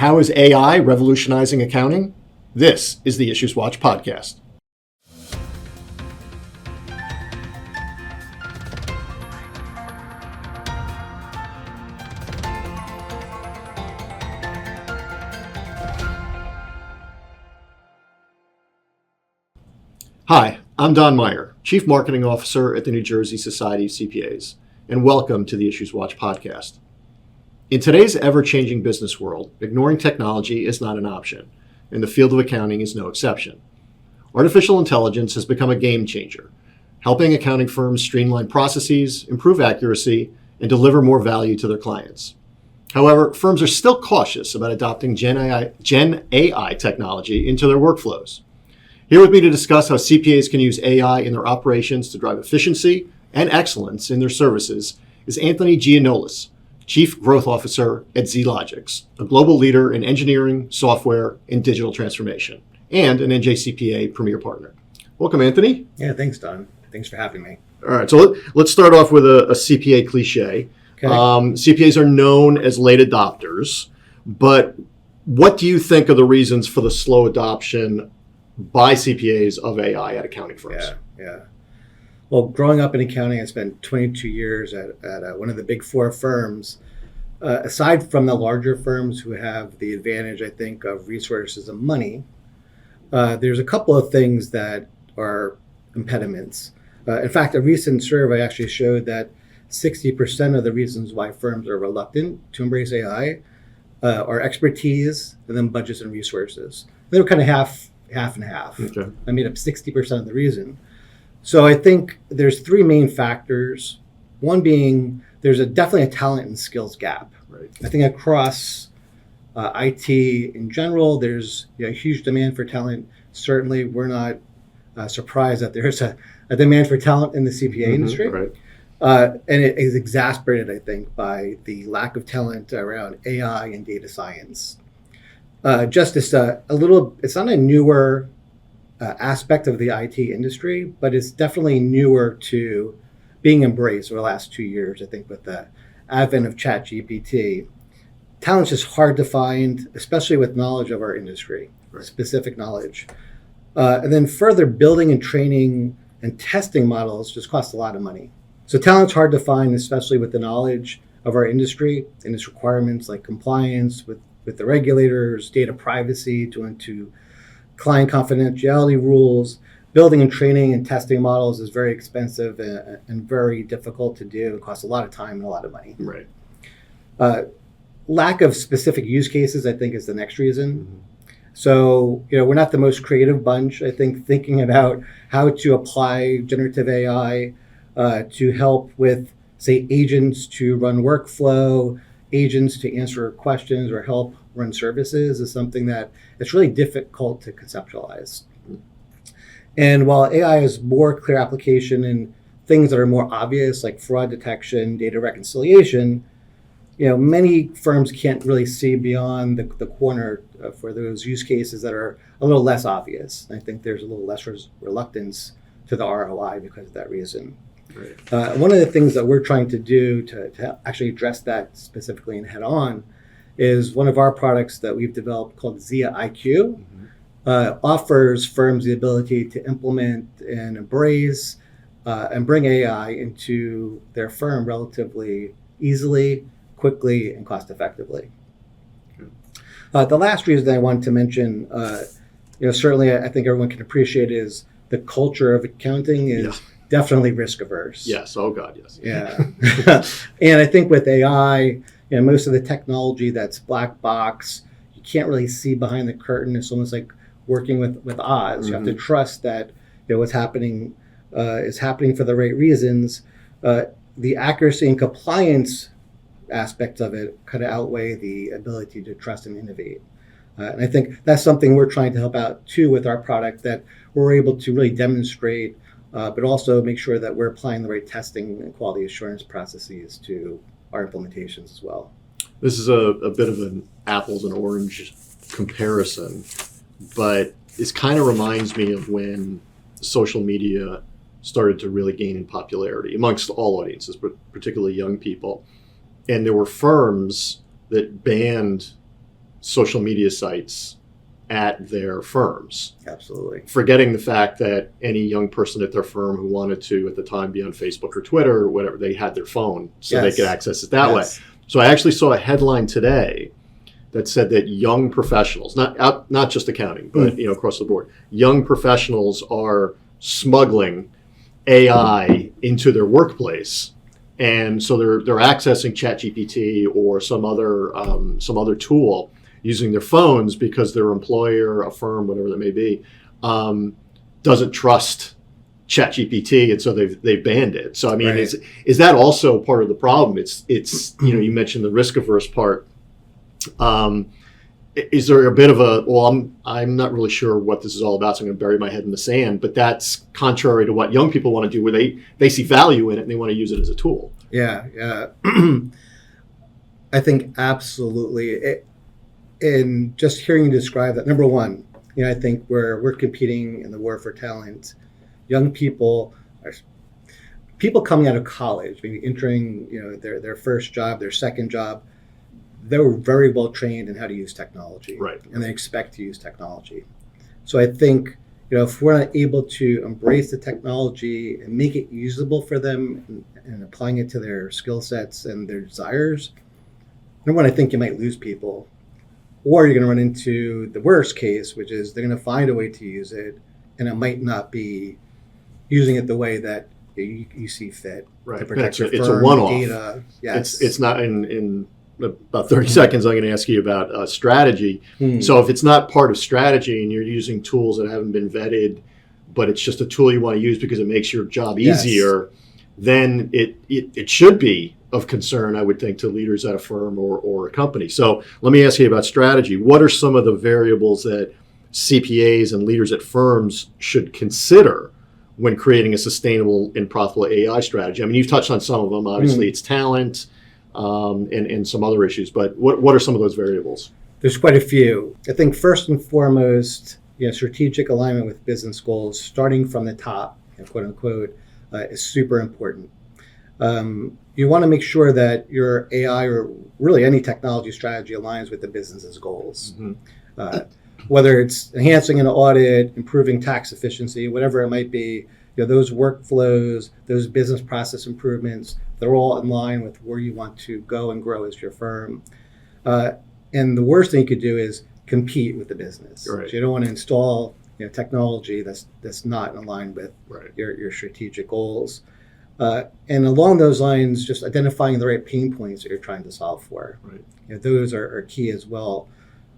How is AI revolutionizing accounting? This is the IssuesWatch podcast. Hi, I'm Don Meyer, Chief Marketing Officer at the New Jersey Society of CPAs, and welcome to the IssuesWatch podcast. In today's ever-changing business world, ignoring technology is not an option, and the field of accounting is no exception. Artificial intelligence has become a game changer, helping accounting firms streamline processes, improve accuracy, and deliver more value to their clients. However, firms are still cautious about adopting Gen AI technology into their workflows. Here with me to discuss how CPAs can use AI in their operations to drive efficiency and excellence in their services is Anthony Geanoules, Chief Growth Officer at Zealogic, a global leader in engineering, software, and digital transformation, and an NJCPA Premier Partner. Welcome, Anthony. Yeah, thanks, Don. Thanks for having me. All right, so let's start off with a CPA cliche. Okay. CPAs are known as late adopters, but what do you think are the reasons for the slow adoption by CPAs of AI at accounting firms? Yeah. Well, growing up in accounting, I spent 22 years at one of the big four firms. Aside from the larger firms who have the advantage, I think, of resources and money, there's a couple of things that are impediments. In fact, a recent survey actually showed that 60% of the reasons why firms are reluctant to embrace AI are expertise and then budgets and resources. They were kind of half and half. Okay. I made up 60% of the reason. So I think there's three main factors. One being there's definitely a talent and skills gap. Right. I think across IT in general, there's a huge demand for talent. Certainly, we're not surprised that there's a demand for talent in the CPA industry. Right. And it is exacerbated, I think, by the lack of talent around AI and data science. It's not a newer aspect of the IT industry, but it's definitely newer to being embraced over the last 2 years. I think with the advent of ChatGPT, talent's just hard to find, especially with knowledge of our industry, right. Specific knowledge. And then further building and training and testing models just costs a lot of money. So talent's hard to find, especially with the knowledge of our industry and its requirements like compliance with the regulators, data privacy, to client confidentiality rules. Building and training and testing models is very expensive and very difficult to do. It costs a lot of time and a lot of money. Right. Lack of specific use cases, I think, is the next reason. Mm-hmm. So, we're not the most creative bunch. I think thinking about how to apply generative AI to help with, say, agents to run workflow, agents to answer questions or help run services is something that it's really difficult to conceptualize. And while AI has more clear application in things that are more obvious, like fraud detection, data reconciliation, many firms can't really see beyond the corner for those use cases that are a little less obvious. I think there's a little less reluctance to the ROI because of that reason. Right. One of the things that we're trying to do to actually address that specifically and head on is one of our products that we've developed called ZiaIQ. Mm-hmm. Offers firms the ability to implement and embrace and bring AI into their firm relatively easily, quickly, and cost effectively. Okay. The last reason I wanted to mention, certainly I think everyone can appreciate is the culture of accounting is definitely risk averse. Yes. Oh God, yes. Yeah. And I think with AI, most of the technology that's black box, you can't really see behind the curtain. It's almost like working with Oz. Mm-hmm. You have to trust that what's happening is happening for the right reasons. The accuracy and compliance aspects of it kind of outweigh the ability to trust and innovate. And I think that's something we're trying to help out too with our product, that we're able to really demonstrate, but also make sure that we're applying the right testing and quality assurance processes to our implementations as well. This is a bit of an apples and orange comparison, but this kind of reminds me of when social media started to really gain in popularity amongst all audiences, but particularly young people. And there were firms that banned social media sites at their firms, Absolutely. forgetting the fact that any young person at their firm who wanted to at the time be on Facebook or Twitter or whatever, they had their phone, so they could access it that way. So I actually saw a headline today that said that young professionals, not just accounting, but across the board, young professionals are smuggling AI into their workplace, and so they're accessing ChatGPT or some other tool using their phones because their employer, a firm, whatever that may be, doesn't trust ChatGPT, and so they've banned it. So I mean, is that also part of the problem? It's you mentioned the risk averse part. Is there a bit of a, well, I'm not really sure what this is all about, so I'm going to bury my head in the sand, but that's contrary to what young people want to do, where they see value in it and they want to use it as a tool. Yeah. I think absolutely. And just hearing you describe that, number one, I think we're competing in the war for talent. Young people coming out of college, maybe entering their first job, their second job, they're very well trained in how to use technology, and they expect to use technology. So I think if we're not able to embrace the technology and make it usable for them and applying it to their skill sets and their desires, number one, I think you might lose people. Or you're going to run into the worst case, which is they're going to find a way to use it, and it might not be using it the way that you see fit to protect your firm, it's a one-off data. Yes. It's not in about 30 seconds. I'm going to ask you about strategy. So if it's not part of strategy and you're using tools that haven't been vetted, but it's just a tool you want to use because it makes your job easier, then it should be of concern, I would think, to leaders at a firm or a company. So let me ask you about strategy. What are some of the variables that CPAs and leaders at firms should consider when creating a sustainable and profitable AI strategy? I mean, you've touched on some of them. Obviously, it's talent and some other issues. But what are some of those variables? There's quite a few. I think first and foremost, strategic alignment with business goals, starting from the top, quote unquote, is super important. You want to make sure that your AI or really any technology strategy aligns with the business's goals. Whether it's enhancing an audit, improving tax efficiency, whatever it might be, those workflows, those business process improvements, they're all in line with where you want to go and grow as your firm. And the worst thing you could do is compete with the business. So you don't want to install technology that's not in line with your strategic goals. And along those lines, just identifying the right pain points that you're trying to solve for. Those are key as well.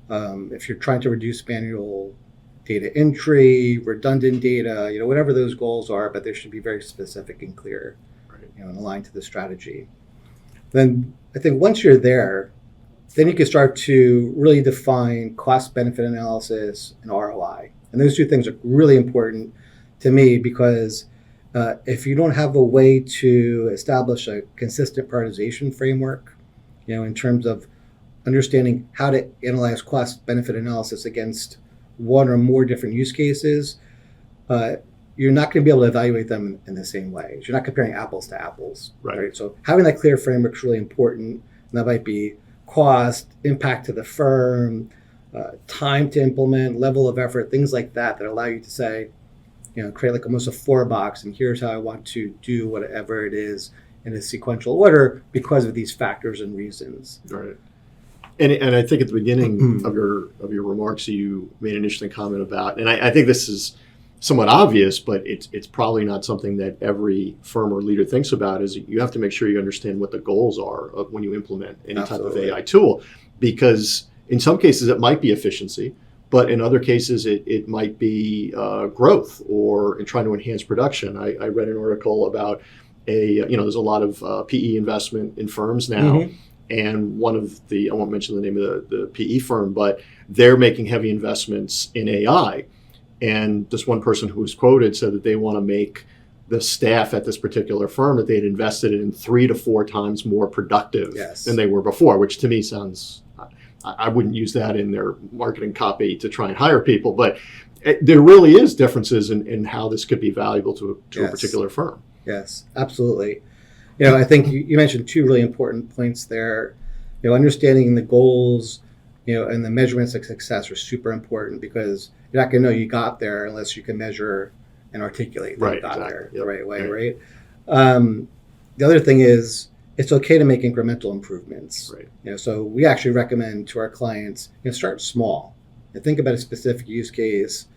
If you're trying to reduce manual data entry, redundant data, whatever those goals are, but they should be very specific and clear, and aligned to the strategy. Then I think once you're there, then you can start to really define cost-benefit analysis and ROI. And those two things are really important to me because if you don't have a way to establish a consistent prioritization framework, in terms of understanding how to analyze cost-benefit analysis against one or more different use cases, you're not going to be able to evaluate them in the same way. You're not comparing apples to apples. So having that clear framework is really important. And that might be cost, impact to the firm, time to implement, level of effort, things like that allow you to say, create like almost a 4-box, and here's how I want to do whatever it is in a sequential order because of these factors and reasons. And I think at the beginning of your remarks, you made an interesting comment about, and I think this is somewhat obvious, but it's probably not something that every firm or leader thinks about, is you have to make sure you understand what the goals are of when you implement any type of AI tool, because in some cases it might be efficiency, but in other cases it might be growth or in trying to enhance production. I read an article about there's a lot of PE investment in firms now. And one of the, I won't mention the name of the PE firm, but they're making heavy investments in AI. And this one person who was quoted said that they want to make the staff at this particular firm that they had invested in 3 to 4 times more productive than they were before, which to me sounds, I wouldn't use that in their marketing copy to try and hire people, but there really is differences in how this could be valuable to a particular firm. Yes, absolutely. I think you mentioned 2 really important points there. Understanding the goals And the measurements of success are super important because you're not going to know you got there unless you can measure and articulate that you got there the right way, right? The other thing is it's okay to make incremental improvements. Right. So we actually recommend to our clients, start small and think about a specific use case.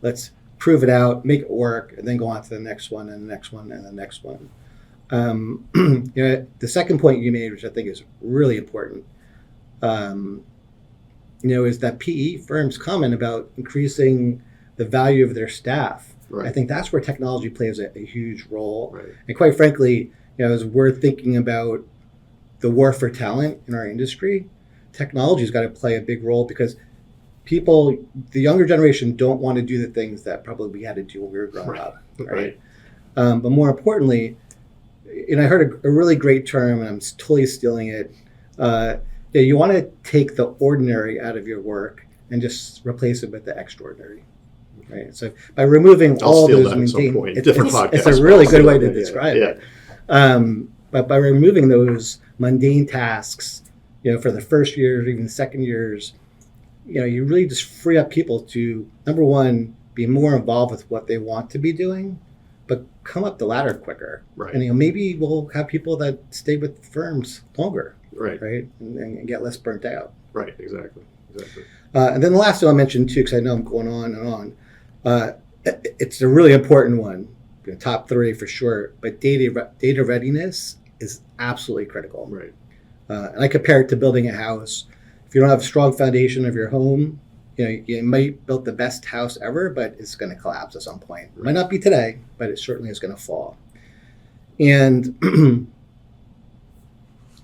Let's prove it out, make it work, and then go on to the next one and the next one and the next one. The second point you made, which I think is really important, is that PE firms comment about increasing the value of their staff. Right. I think that's where technology plays a huge role. Right. And quite frankly, as we're thinking about the war for talent in our industry, technology's got to play a big role because the younger generation don't want to do the things that probably we had to do when we were growing up. Right. But more importantly, I heard a really great term, and I'm totally stealing it. You want to take the ordinary out of your work and just replace it with the extraordinary. Right. So by removing all those mundane, it's a really good way to describe it. But by removing those mundane tasks, for the first years, or even the second years, you really just free up people to, number one, be more involved with what they want to be doing, but come up the ladder quicker. Right. And maybe we'll have people that stay with firms longer. Right. And get less burnt out. Right. Exactly. And then the last thing I'll mention too, because I know I'm going on and on, it's a really important one, top 3 for sure, but data readiness is absolutely critical. Right. And I compare it to building a house. If you don't have a strong foundation of your home, you might build the best house ever, but it's going to collapse at some point. It might not be today, but it certainly is going to fall. And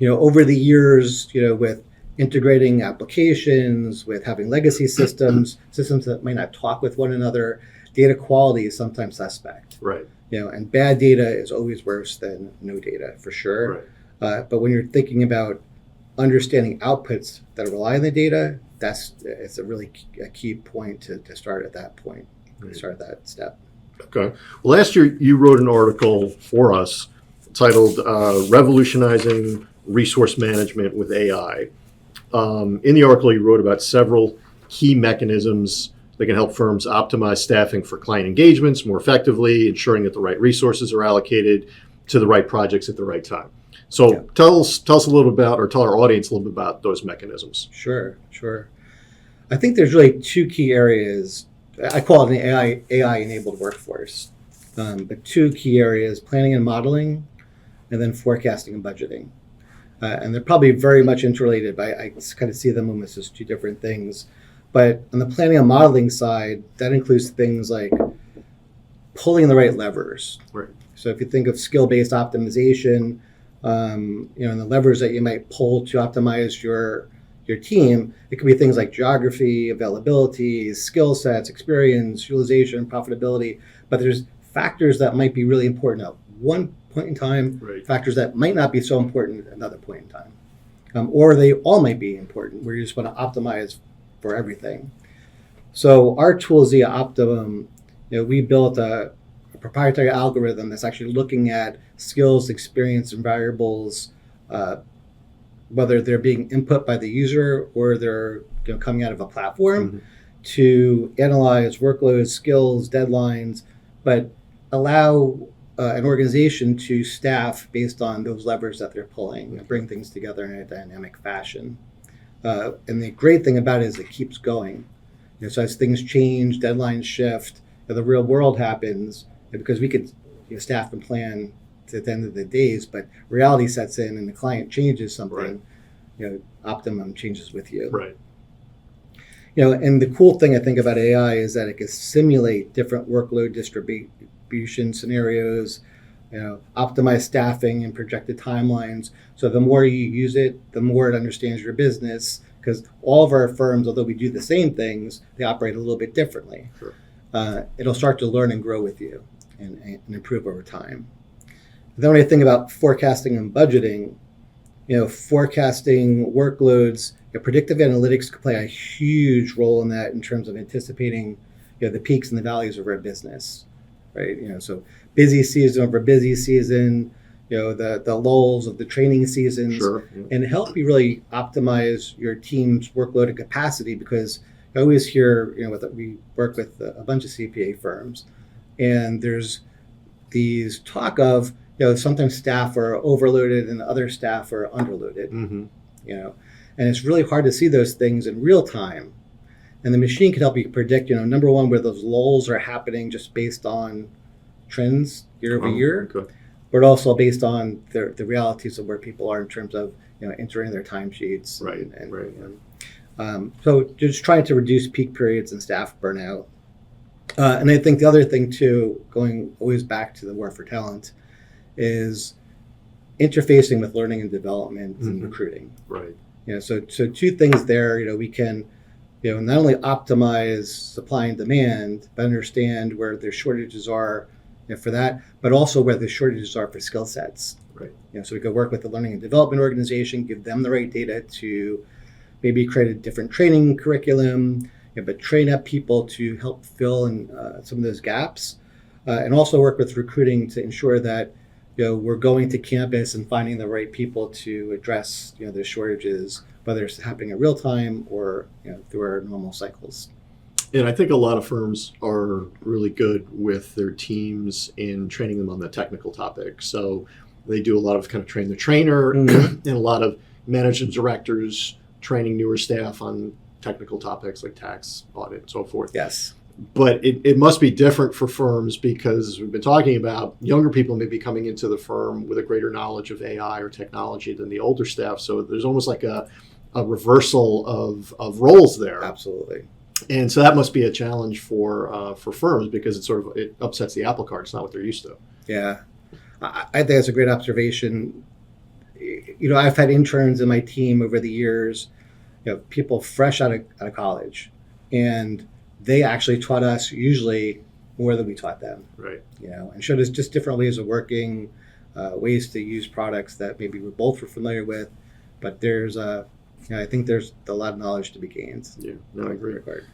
over the years, with integrating applications, with having legacy systems that might not talk with one another, data quality is sometimes suspect. Right. And bad data is always worse than no data, for sure. Right. But when you're thinking about understanding outputs that rely on the data, it's a really key point to start at that point, start at that step. Okay. Well, last year you wrote an article for us titled Revolutionizing Resource Management with AI. In the article, you wrote about several key mechanisms that can help firms optimize staffing for client engagements more effectively, ensuring that the right resources are allocated to the right projects at the right time. So tell us a little about, or tell our audience a little bit about those mechanisms. Sure. I think there's really 2 key areas. I call it an AI-enabled workforce. But 2 key areas, planning and modeling, and then forecasting and budgeting. And they're probably very much interrelated, but I kind of see them almost as 2 different things. But on the planning and modeling side, that includes things like pulling the right levers. Right. So if you think of skill-based optimization, and the levers that you might pull to optimize your team, it could be things like geography, availability, skill sets, experience, utilization, profitability. But there's factors that might be really important at one point in time, factors that might not be so important at another point in time. Or they all might be important, where you just want to optimize for everything. So our tool, Zia Optimum, we built a proprietary algorithm that's actually looking at skills, experience, and variables, whether they're being input by the user or they're coming out of a platform, to analyze workloads, skills, deadlines, but allow an organization to staff based on those levers that they're pulling and bring things together in a dynamic fashion. And the great thing about it is it keeps going. So as things change, deadlines shift, the real world happens, because we could staff and plan to the end of the days, but reality sets in and the client changes something, Optimum changes with you. Right. And the cool thing I think about AI is that it can simulate different workload distribution scenarios, optimize staffing and projected timelines. So the more you use it, the more it understands your business, because all of our firms, although we do the same things, they operate a little bit differently. Sure. It'll start to learn and grow with you and improve over time. Then when I think about forecasting and budgeting, forecasting workloads, predictive analytics could play a huge role in that in terms of anticipating the peaks and the valleys of our business, right? So busy season over busy season, the lulls of the training seasons, Sure. Yeah. and help you really optimize your team's workload and capacity. Because I always hear, we work with a bunch of CPA firms, and there's these talk of, sometimes staff are overloaded and other staff are underloaded, Mm-hmm. And it's really hard to see those things in real time. And the machine can help you predict, number one, where those lulls are happening just based on trends year over year, Okay. but also based on the realities of where people are in terms of, entering their timesheets. Right. Right. So just trying to reduce peak periods and staff burnout. And I think the other thing too, going always back to the war for talent, is interfacing with learning and development and recruiting. Right. So two things there. We can, not only optimize supply and demand, but understand where their shortages are, for that, but also where the shortages are for skill sets. Right. So we could work with the learning and development organization, give them the right data to maybe create a different training curriculum, but train up people to help fill in some of those gaps, and also work with recruiting to ensure that we're going to campus and finding the right people to address the shortages, whether it's happening in real time or through our normal cycles. And I think a lot of firms are really good with their teams in training them on the technical topic. So they do a lot of kind of train the trainer, and a lot of managing directors training newer staff on technical topics like tax, audit, and so forth. Yes. But it must be different for firms, because we've been talking about younger people may be coming into the firm with a greater knowledge of AI or technology than the older staff. So there's almost like a reversal of roles there. Absolutely. And so that must be a challenge for firms, because it upsets the apple cart. It's not what they're used to. Yeah. I think that's a great observation. I've had interns in my team over the years, people fresh out of college, and they actually taught us usually more than we taught them. Right. And showed us just different ways of working, ways to use products that maybe we both were familiar with. But there's I think there's a lot of knowledge to be gained. Yeah, no, I agree. Regard.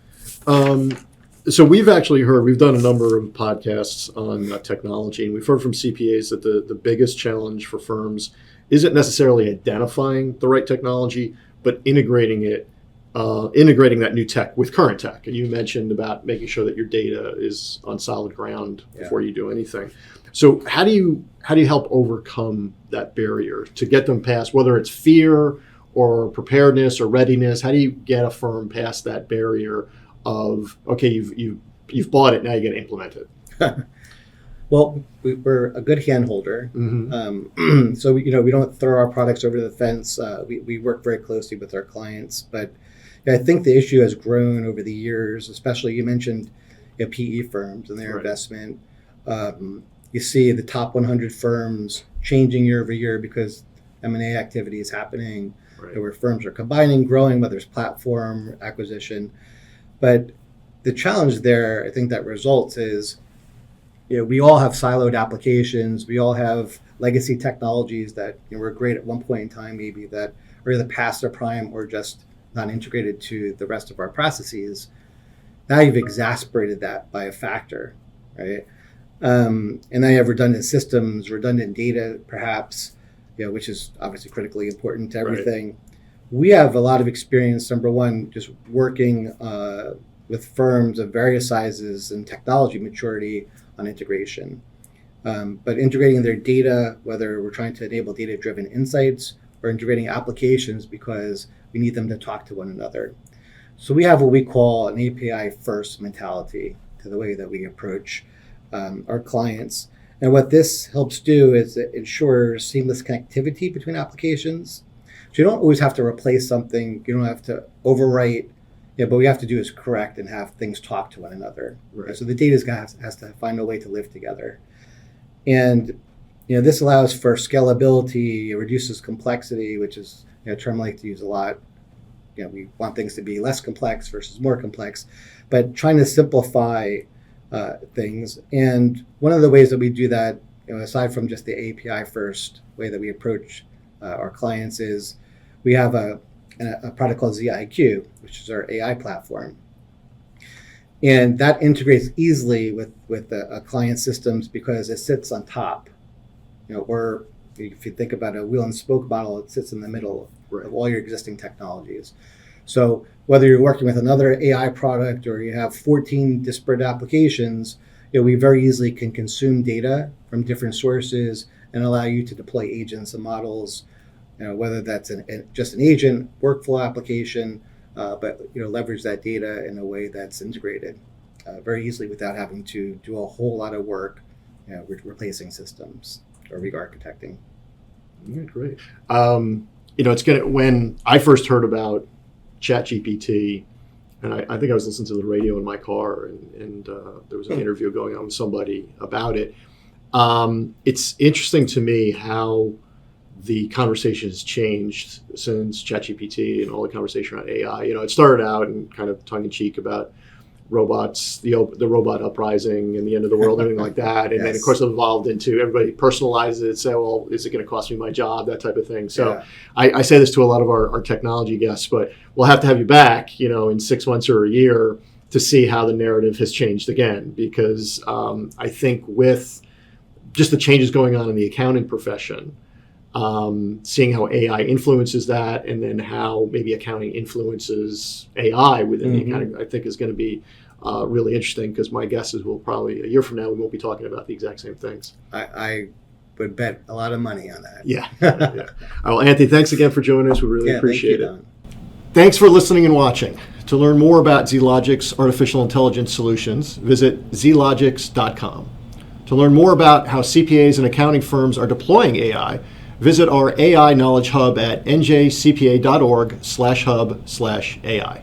So we've done a number of podcasts on technology, and we've heard from CPAs that the biggest challenge for firms isn't necessarily identifying the right technology, but integrating that new tech with current tech. And you mentioned about making sure that your data is on solid ground before you do anything. So how do you help overcome that barrier to get them past, whether it's fear or preparedness or readiness? How do you get a firm past that barrier of, okay, you've bought it, now you got to implement it? Well, we're a good hand holder. Mm-hmm. So we don't throw our products over the fence. We work very closely with our clients, but I think the issue has grown over the years. Especially, you mentioned PE firms and their investment. You see the top 100 firms changing year over year because M&A activity is happening, where firms are combining, growing, whether it's platform acquisition. But the challenge there, I think that results is, we all have siloed applications. We all have legacy technologies that were great at one point in time, maybe that are either past their prime or just not integrated to the rest of our processes. Now you've exacerbated that by a factor, right? And now you have redundant systems, redundant data, perhaps, which is obviously critically important to everything. Right. We have a lot of experience, number one, just working with firms of various sizes and technology maturity on integration. But integrating their data, whether we're trying to enable data-driven insights or integrating applications because we need them to talk to one another. So we have what we call an API-first mentality to the way that we approach our clients. And what this helps do is it ensures seamless connectivity between applications. So you don't always have to replace something. You don't have to overwrite. But what we have to do is correct and have things talk to one another. Right. So the data has to find a way to live together. And this allows for scalability, it reduces complexity, which is a term I like to use a lot. We want things to be less complex versus more complex, but trying to simplify things. And one of the ways that we do that, aside from just the API first way that we approach our clients, is we have a product called ZIQ, which is our AI platform. And that integrates easily with a client systems because it sits on top, or if you think about a wheel and spoke model, it sits in the middle Right. of all your existing technologies. So whether you're working with another AI product or you have 14 disparate applications, we very easily can consume data from different sources and allow you to deploy agents and models, whether that's just an agent workflow application, but leverage that data in a way that's integrated very easily without having to do a whole lot of work, replacing systems or re-architecting. Yeah, great. When I first heard about ChatGPT, and I think I was listening to the radio in my car, and there was an interview going on with somebody about it. It's interesting to me how the conversation has changed since ChatGPT and all the conversation around AI. It started out in kind of tongue-in-cheek about robots, the robot uprising and the end of the world, and everything like that. And Yes. then, of course, it evolved into everybody personalizes it, say, well, is it going to cost me my job, that type of thing. So Yeah. I say this to a lot of our technology guests, but we'll have to have you back, in 6 months or a year to see how the narrative has changed again. Because I think with just the changes going on in the accounting profession, seeing how AI influences that, and then how maybe accounting influences AI within the accounting, I think is going to be really interesting, because my guess is we'll probably, a year from now, we won't be talking about the exact same things. I would bet a lot of money on that. Yeah. Well, Anthony, thanks again for joining us. We really appreciate it. Don. Thanks for listening and watching. To learn more about Zealogic's artificial intelligence solutions, visit zealogics.com. To learn more about how CPAs and accounting firms are deploying AI, visit our AI Knowledge Hub at njcpa.org/hub/AI.